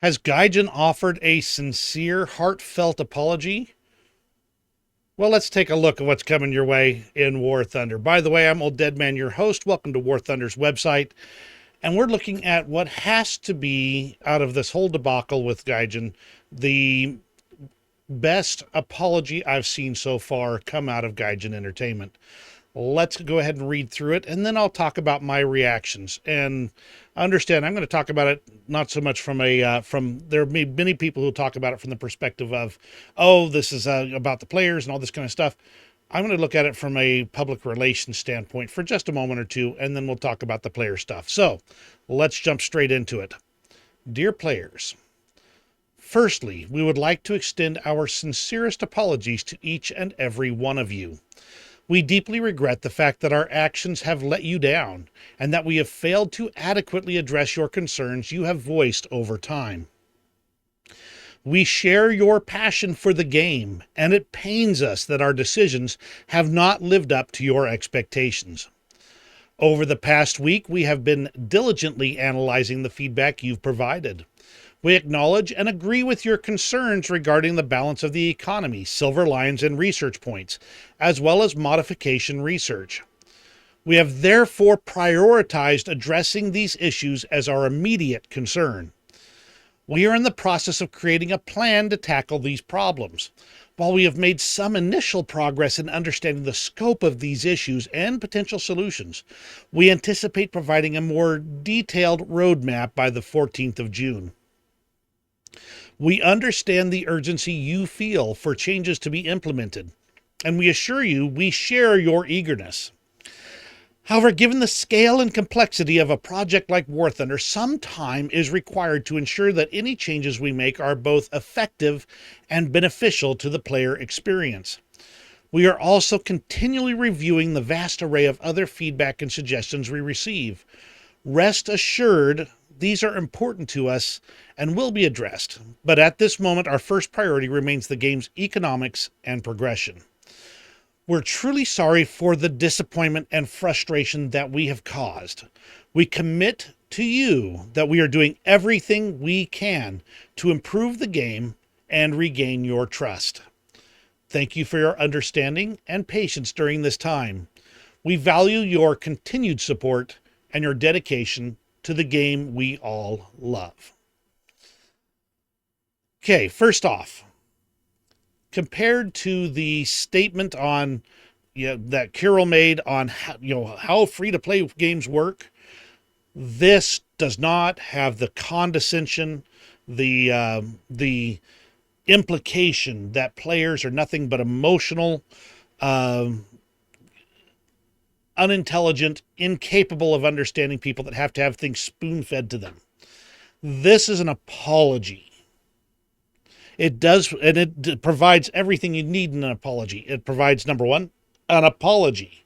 Has Gaijin offered a sincere, heartfelt apology? Well, let's take a look at what's coming your way in War Thunder. By the way, I'm Old Dead Man, your host. Welcome to War Thunder's website. And we're looking at what has to be, out of this whole debacle with Gaijin, the best apology I've seen so far come out of Gaijin Entertainment. Let's go ahead and read through it, and then I'll talk about my reactions. And understand, I'm going to talk about it not so much from there may be many people who talk about it from the perspective of, oh, this is about the players and all this kind of stuff. I'm going to look at it from a public relations standpoint for just a moment or two, and then we'll talk about the player stuff. So let's jump straight into it. Dear players, firstly, we would like to extend our sincerest apologies to each and every one of you. We deeply regret the fact that our actions have let you down and that we have failed to adequately address your concerns you have voiced over time. We share your passion for the game, and it pains us that our decisions have not lived up to your expectations. Over the past week, we have been diligently analyzing the feedback you've provided. We acknowledge and agree with your concerns regarding the balance of the economy, silver lines, and research points, as well as modification research. We have therefore prioritized addressing these issues as our immediate concern. We are in the process of creating a plan to tackle these problems. While we have made some initial progress in understanding the scope of these issues and potential solutions, we anticipate providing a more detailed roadmap by the 14th of June. We understand the urgency you feel for changes to be implemented, and we assure you we share your eagerness. However, given the scale and complexity of a project like War Thunder, some time is required to ensure that any changes we make are both effective and beneficial to the player experience. We are also continually reviewing the vast array of other feedback and suggestions we receive. Rest assured, these are important to us and will be addressed, but at this moment, our first priority remains the game's economics and progression. We're truly sorry for the disappointment and frustration that we have caused. We commit to you that we are doing everything we can to improve the game and regain your trust. Thank you for your understanding and patience during this time. We value your continued support and your dedication to the game we all love. Okay, first off, compared to the statement on that Kirill made on how free-to-play games work, this does not have the condescension, the implication that players are nothing but emotional, unintelligent, incapable of understanding people that have to have things spoon-fed to them. This is an apology. It does, and it provides everything you need in an apology. It provides, number one, an apology.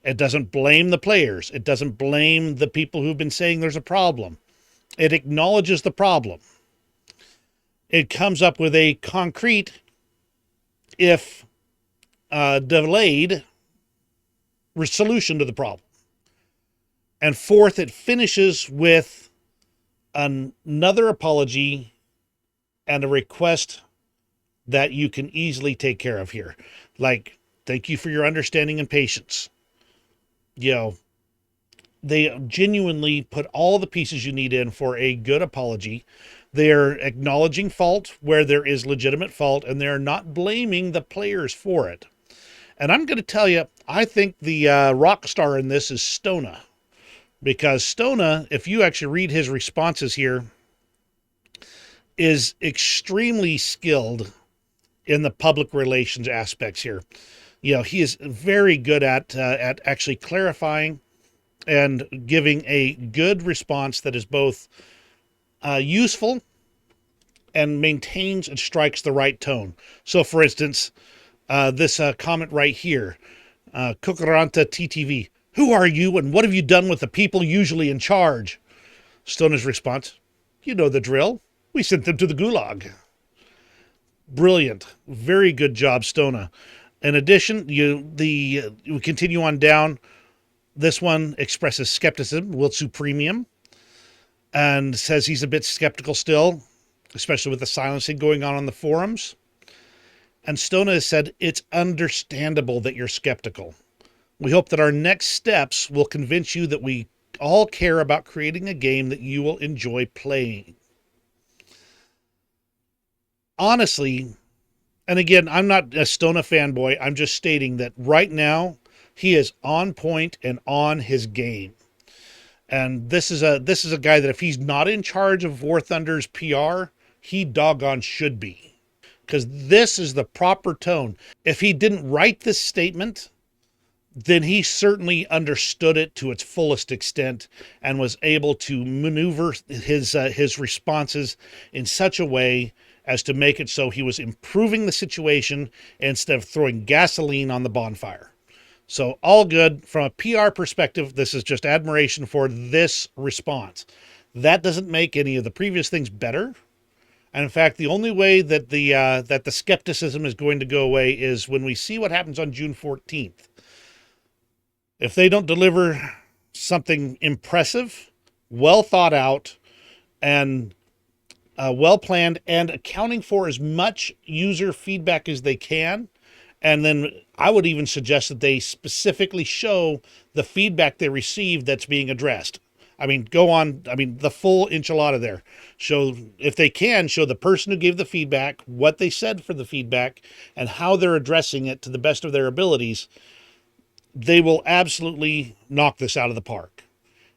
It doesn't blame the players. It doesn't blame the people who've been saying there's a problem. It acknowledges the problem. It comes up with a concrete, if delayed, solution to the problem. And fourth, it finishes with another apology and a request that you can easily take care of here. Like, thank you for your understanding and patience. They genuinely put all the pieces you need in for a good apology. They're acknowledging fault where there is legitimate fault, and they're not blaming the players for it. And I'm going to tell you, I think the rock star in this is Stona. Because Stona, if you actually read his responses here, is extremely skilled in the public relations aspects here. He is very good at actually clarifying and giving a good response that is both useful and maintains and strikes the right tone. So, for instance, this comment right here, Kukuranta TTV, who are you and what have you done with the people usually in charge? Stoner's response, you know the drill. We sent them to the gulag. Brilliant. Very good job, Stona. In addition, we continue on down. This one expresses skepticism, will supremium, and says he's a bit skeptical still. especially with the silencing going on the forums. And Stona has said it's understandable that you're skeptical. We hope that our next steps will convince you that we all care about creating a game that you will enjoy playing. Honestly, and again, I'm not a Stona fanboy. I'm just stating that right now he is on point and on his game. And this is a guy that if he's not in charge of War Thunder's PR, he doggone should be. Because this is the proper tone. If he didn't write this statement, then he certainly understood it to its fullest extent and was able to maneuver his responses in such a way as to make it so he was improving the situation instead of throwing gasoline on the bonfire. So all good. From a PR perspective, this is just admiration for this response. That doesn't make any of the previous things better. And in fact, the only way that the skepticism is going to go away is when we see what happens on June 14th. If they don't deliver something impressive, well thought out, and well planned, and accounting for as much user feedback as they can, and then I would even suggest that they specifically show the feedback they received that's being addressed. I mean, go on. I mean, the full enchilada there. Show, if they can, show the person who gave the feedback, what they said for the feedback, and how they're addressing it to the best of their abilities. They will absolutely knock this out of the park.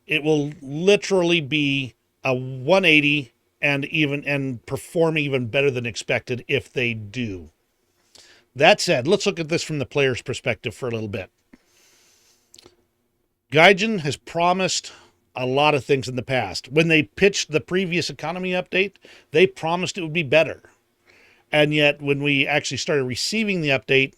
It will literally be a 180 and perform even better than expected if they do. That said, let's look at this from the player's perspective for a little bit. Gaijin has promised a lot of things in the past. When they pitched the previous economy update, they promised it would be better. And yet, when we actually started receiving the update,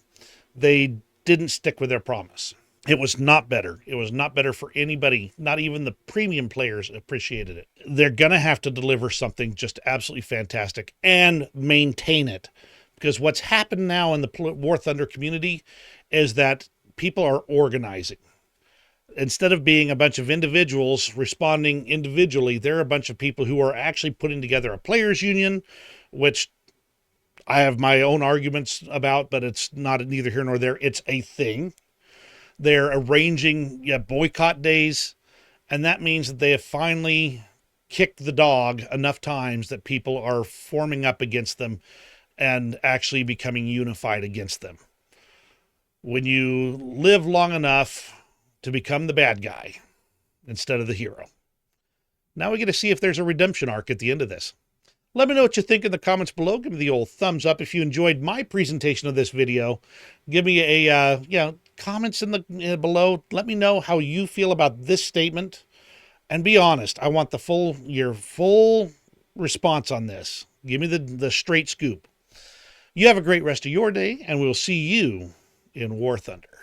they didn't stick with their promise. It was not better. It was not better for anybody. Not even the premium players appreciated it. They're going to have to deliver something just absolutely fantastic and maintain it. Because what's happened now in the War Thunder community is that people are organizing. Instead of being a bunch of individuals responding individually, they're a bunch of people who are actually putting together a players union, which I have my own arguments about, but it's not neither here nor there. It's a thing. They're arranging boycott days, and that means that they have finally kicked the dog enough times that people are forming up against them and actually becoming unified against them. When you live long enough to become the bad guy instead of the hero. Now we get to see if there's a redemption arc at the end of this. Let me know what you think in the comments below. Give me the old thumbs up if you enjoyed my presentation of this video. Give me a comments in the below. Let me know how you feel about this statement, and be honest. I want your full response on this. Give me the straight scoop. You have a great rest of your day, and we'll see you in War Thunder.